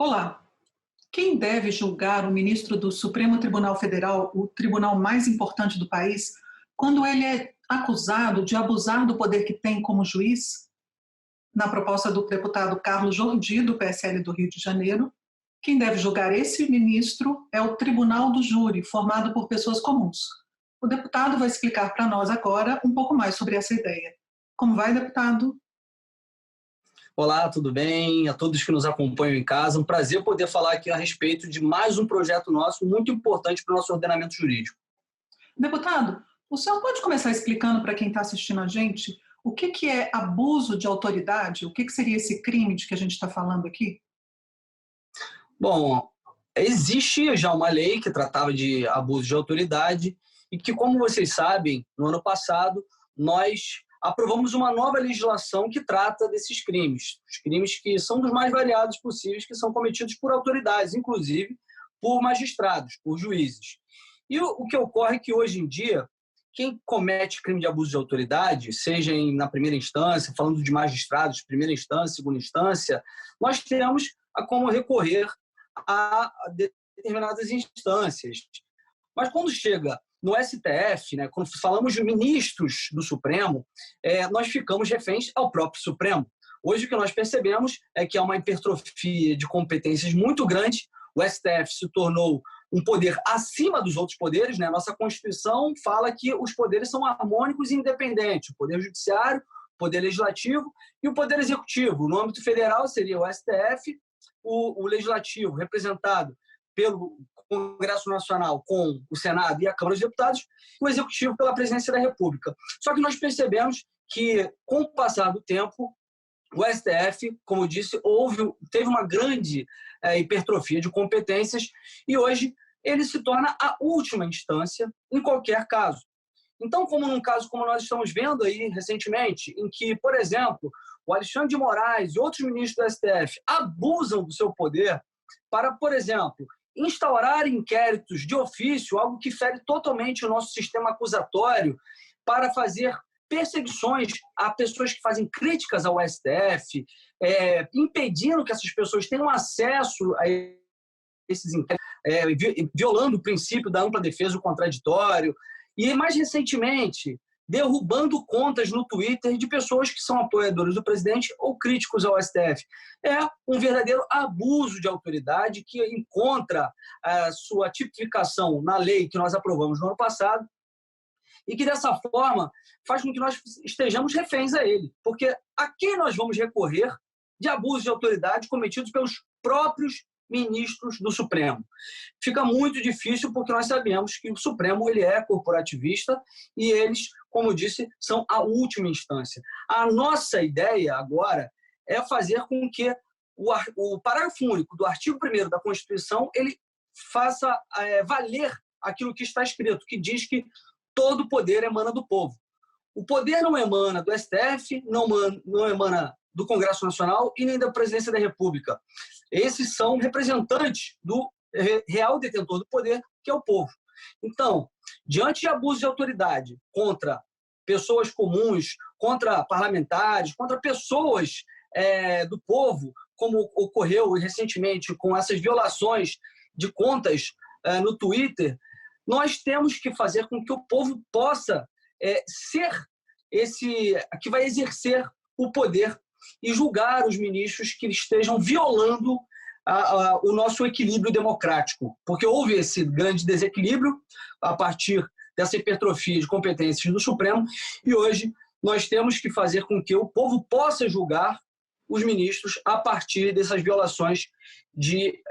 Olá. Quem deve julgar o ministro do Supremo Tribunal Federal, o tribunal mais importante do país, quando ele é acusado de abusar do poder que tem como juiz? Na proposta do deputado Carlos Jordi, do PSL do Rio de Janeiro, quem deve julgar esse ministro é o Tribunal do Júri, formado por pessoas comuns. O deputado vai explicar para nós agora um pouco mais sobre essa ideia. Como vai, deputado? Olá, tudo bem? A todos que nos acompanham em casa, um prazer poder falar aqui a respeito de mais um projeto nosso muito importante para o nosso ordenamento jurídico. Deputado, o senhor pode começar explicando para quem está assistindo a gente o que é abuso de autoridade? O que seria esse crime de que a gente está falando aqui? Bom, existe já uma lei que tratava de abuso de autoridade e que, como vocês sabem, no ano passado, nós aprovamos uma nova legislação que trata desses crimes. Os crimes que são dos mais variados possíveis, que são cometidos por autoridades, inclusive por magistrados, por juízes. E o que ocorre é que, hoje em dia, quem comete crime de abuso de autoridade, seja na primeira instância, falando de magistrados, primeira instância, segunda instância, nós temos como recorrer a determinadas instâncias. Mas quando chega no STF, né, quando falamos de ministros do Supremo, nós ficamos reféns ao próprio Supremo. Hoje o que nós percebemos é que há uma hipertrofia de competências muito grande. O STF se tornou um poder acima dos outros poderes, né? Nossa Constituição fala que os poderes são harmônicos e independentes. O Poder Judiciário, o Poder Legislativo e o Poder Executivo. No âmbito federal seria o STF, o Legislativo representado pelo Congresso Nacional com o Senado e a Câmara dos Deputados, e o Executivo pela Presidência da República. Só que nós percebemos que, com o passar do tempo, o STF, como eu disse, teve uma grande hipertrofia de competências e hoje ele se torna a última instância em qualquer caso. Então, como num caso como nós estamos vendo aí recentemente, em que, por exemplo, o Alexandre de Moraes e outros ministros do STF abusam do seu poder para, por exemplo, instaurar inquéritos de ofício, algo que fere totalmente o nosso sistema acusatório, para fazer perseguições a pessoas que fazem críticas ao STF, impedindo que essas pessoas tenham acesso a esses inquéritos, violando o princípio da ampla defesa do contraditório, e, mais recentemente, derrubando contas no Twitter de pessoas que são apoiadores do presidente ou críticos ao STF. É um verdadeiro abuso de autoridade que encontra a sua tipificação na lei que nós aprovamos no ano passado e que, dessa forma, faz com que nós estejamos reféns a ele. Porque a quem nós vamos recorrer de abuso de autoridade cometidos pelos próprios ministros do Supremo? Fica muito difícil porque nós sabemos que o Supremo ele é corporativista e eles, como eu disse, são a última instância. A nossa ideia agora é fazer com que o parágrafo único do artigo 1º da Constituição ele faça valer aquilo que está escrito, que diz que todo poder emana do povo. O poder não emana do STF, não emana do Congresso Nacional e nem da Presidência da República. Esses são representantes do real detentor do poder, que é o povo. Então, diante de abuso de autoridade contra pessoas comuns, contra parlamentares, contra pessoas do povo, como ocorreu recentemente com essas violações de contas no Twitter, nós temos que fazer com que o povo possa ser esse que vai exercer o poder e julgar os ministros que estejam violando o nosso equilíbrio democrático. Porque houve esse grande desequilíbrio a partir dessa hipertrofia de competências do Supremo e hoje nós temos que fazer com que o povo possa julgar os ministros a partir dessas violações de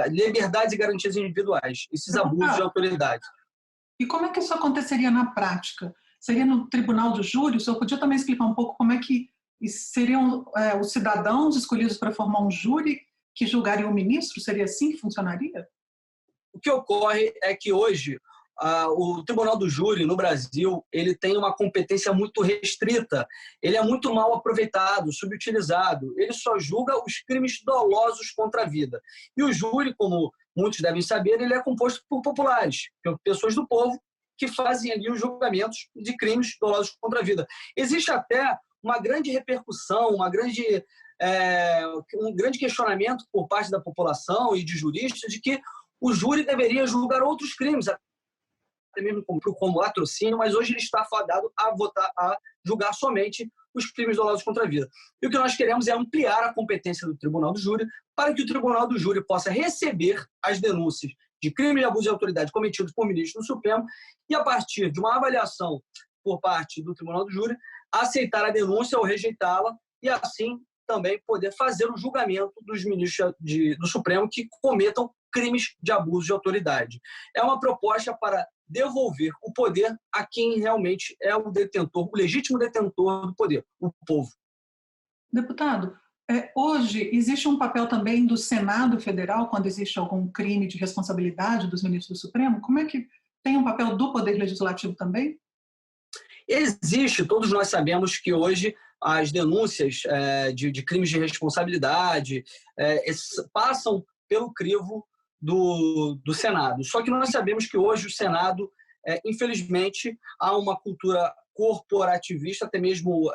liberdades e garantias individuais, esses abusos de autoridade. E como é que isso aconteceria na prática? Seria no Tribunal do Júri? O senhor podia também explicar um pouco como é que seriam os cidadãos escolhidos para formar um júri que julgariam o ministro? Seria assim que funcionaria? O que ocorre é que hoje o Tribunal do Júri no Brasil ele tem uma competência muito restrita, ele é muito mal aproveitado, subutilizado, ele só julga os crimes dolosos contra a vida. E o júri, como muitos devem saber, ele é composto por populares, por pessoas do povo que fazem ali os julgamentos de crimes dolosos contra a vida. Existe até uma grande repercussão, uma grande um grande questionamento por parte da população e de juristas de que o júri deveria julgar outros crimes, até mesmo como latrocínio, mas hoje ele está fadado a julgar somente os crimes dolosos contra a vida. E o que nós queremos é ampliar a competência do Tribunal do Júri para que o Tribunal do Júri possa receber as denúncias de crime de abuso de autoridade cometidos por ministros do Supremo e, a partir de uma avaliação por parte do Tribunal do Júri, aceitar a denúncia ou rejeitá-la e, assim, também poder fazer o julgamento dos ministros do Supremo que cometam crimes de abuso de autoridade. É uma proposta para devolver o poder a quem realmente é o detentor, o legítimo detentor do poder, o povo. Deputado, hoje existe um papel também do Senado Federal quando existe algum crime de responsabilidade dos ministros do Supremo? Como é que tem um papel do Poder Legislativo também? Existe, todos nós sabemos que hoje as denúncias de crimes de responsabilidade passam pelo crivo do Senado. Só que nós sabemos que hoje o Senado, infelizmente, há uma cultura corporativista, até mesmo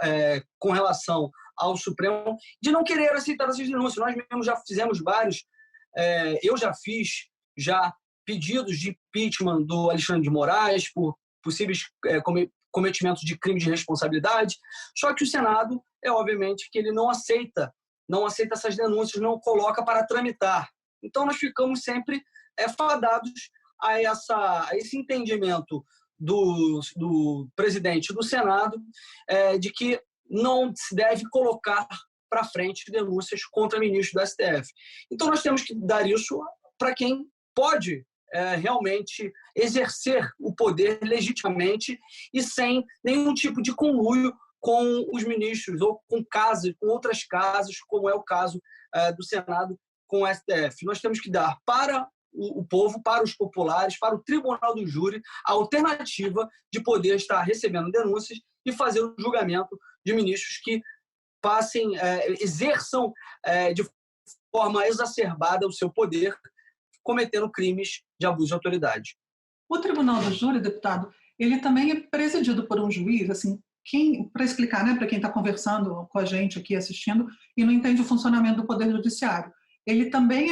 com relação ao Supremo, de não querer aceitar essas denúncias. Nós mesmos já fizemos vários, eu já fiz pedidos de impeachment do Alexandre de Moraes por possíveis cometimentos de crime de responsabilidade, só que o Senado, obviamente, que ele não aceita essas denúncias, não coloca para tramitar. Então, nós ficamos sempre fadados a esse entendimento do presidente do Senado de que não se deve colocar para frente denúncias contra ministros do STF. Então, nós temos que dar isso para quem pode realmente exercer o poder legitimamente e sem nenhum tipo de conluio com os ministros ou com outras casas, como é o caso do Senado com o STF. Nós temos que dar para o povo, para os populares, para o Tribunal do Júri, a alternativa de poder estar recebendo denúncias e fazer o julgamento de ministros que exerçam de forma exacerbada o seu poder, cometendo crimes de abuso de autoridade. O Tribunal do Júri, deputado, ele também é presidido por um juiz, assim, para explicar, né, para quem está conversando com a gente aqui, assistindo, e não entende o funcionamento do Poder Judiciário. Ele também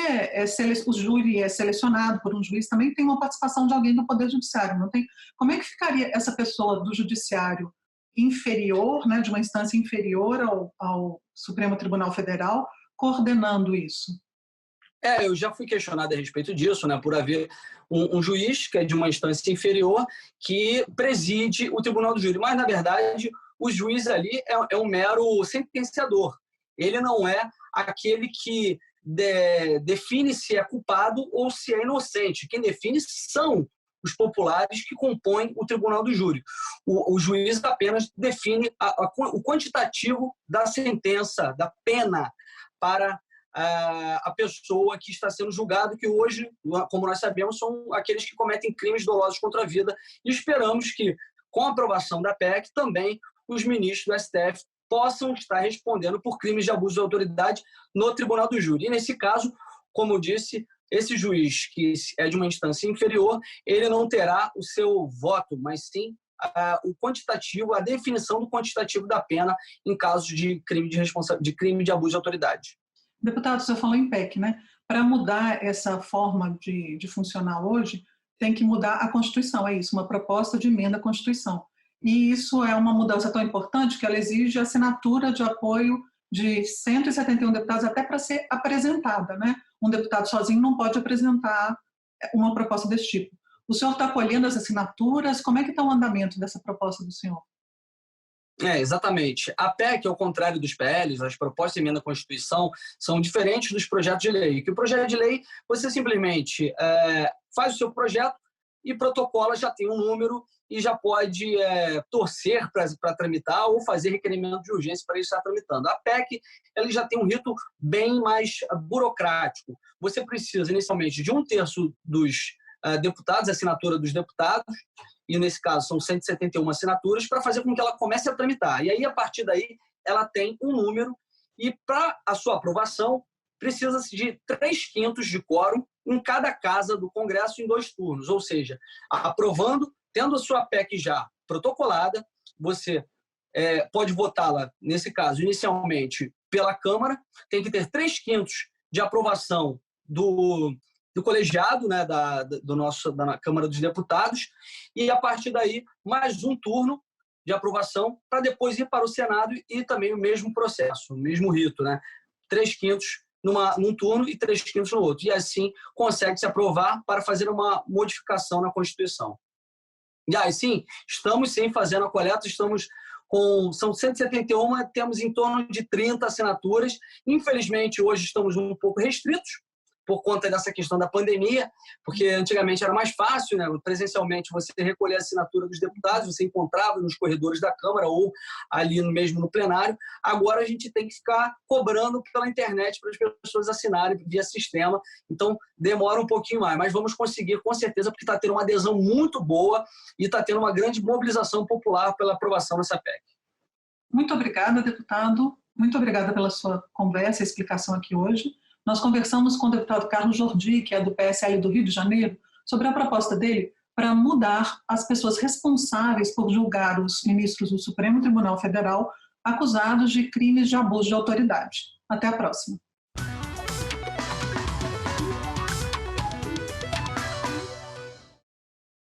o júri é selecionado por um juiz, também tem uma participação de alguém do Poder Judiciário, não tem? Como é que ficaria essa pessoa do Judiciário inferior, né, de uma instância inferior ao Supremo Tribunal Federal, coordenando isso? Eu já fui questionado a respeito disso, né, por haver um juiz que é de uma instância inferior que preside o Tribunal do Júri. Mas, na verdade, o juiz ali é um mero sentenciador. Ele não é aquele que define se é culpado ou se é inocente. Quem define são os populares que compõem o Tribunal do Júri. O juiz apenas define o quantitativo da sentença, da pena para a pessoa que está sendo julgada, que hoje, como nós sabemos, são aqueles que cometem crimes dolosos contra a vida. E esperamos que, com a aprovação da PEC, também os ministros do STF possam estar respondendo por crimes de abuso de autoridade no Tribunal do Júri. E, nesse caso, como eu disse, esse juiz, que é de uma instância inferior, ele não terá o seu voto, mas sim o quantitativo, a definição do quantitativo da pena em casos de crime de abuso de autoridade. Deputado, você falou em PEC, né? Para mudar essa forma de funcionar hoje, tem que mudar a Constituição, é isso, uma proposta de emenda à Constituição. E isso é uma mudança tão importante que ela exige a assinatura de apoio de 171 deputados até para ser apresentada, né? Um deputado sozinho não pode apresentar uma proposta desse tipo. O senhor está colhendo as assinaturas? Como é que está o andamento dessa proposta do senhor? Exatamente. A PEC, ao contrário dos PLs, as propostas de emenda à Constituição, são diferentes dos projetos de lei. Que o projeto de lei, você simplesmente faz o seu projeto e protocola, já tem um número e já pode torcer para tramitar ou fazer requerimento de urgência para ele estar tramitando. A PEC, ela já tem um rito bem mais burocrático. Você precisa, inicialmente, de 1/3 dos deputados, a assinatura dos deputados, e nesse caso são 171 assinaturas, para fazer com que ela comece a tramitar. E aí, a partir daí, ela tem um número e, para a sua aprovação, precisa-se de 3/5 de quórum em cada casa do Congresso em 2 turnos. Ou seja, aprovando, tendo a sua PEC já protocolada, você pode votá-la, nesse caso, inicialmente, pela Câmara, tem que ter 3/5 de aprovação do colegiado, né, da Câmara dos Deputados, e a partir daí mais um turno de aprovação para depois ir para o Senado e também o mesmo processo, o mesmo rito, né? 3/5 num turno e 3/5 no outro. E assim consegue se aprovar para fazer uma modificação na Constituição. E aí sim, estamos sim fazendo a coleta, são 171, temos em torno de 30 assinaturas. Infelizmente, hoje estamos um pouco restritos por conta dessa questão da pandemia, porque antigamente era mais fácil, né? Presencialmente, você recolher a assinatura dos deputados, você encontrava nos corredores da Câmara ou ali mesmo no plenário. Agora a gente tem que ficar cobrando pela internet para as pessoas assinarem via sistema, então demora um pouquinho mais, mas vamos conseguir com certeza, porque está tendo uma adesão muito boa e está tendo uma grande mobilização popular pela aprovação dessa PEC. Muito obrigada, deputado. Muito obrigada pela sua conversa e explicação aqui hoje. Nós conversamos com o deputado Carlos Jordi, que é do PSL do Rio de Janeiro, sobre a proposta dele para mudar as pessoas responsáveis por julgar os ministros do Supremo Tribunal Federal acusados de crimes de abuso de autoridade. Até a próxima.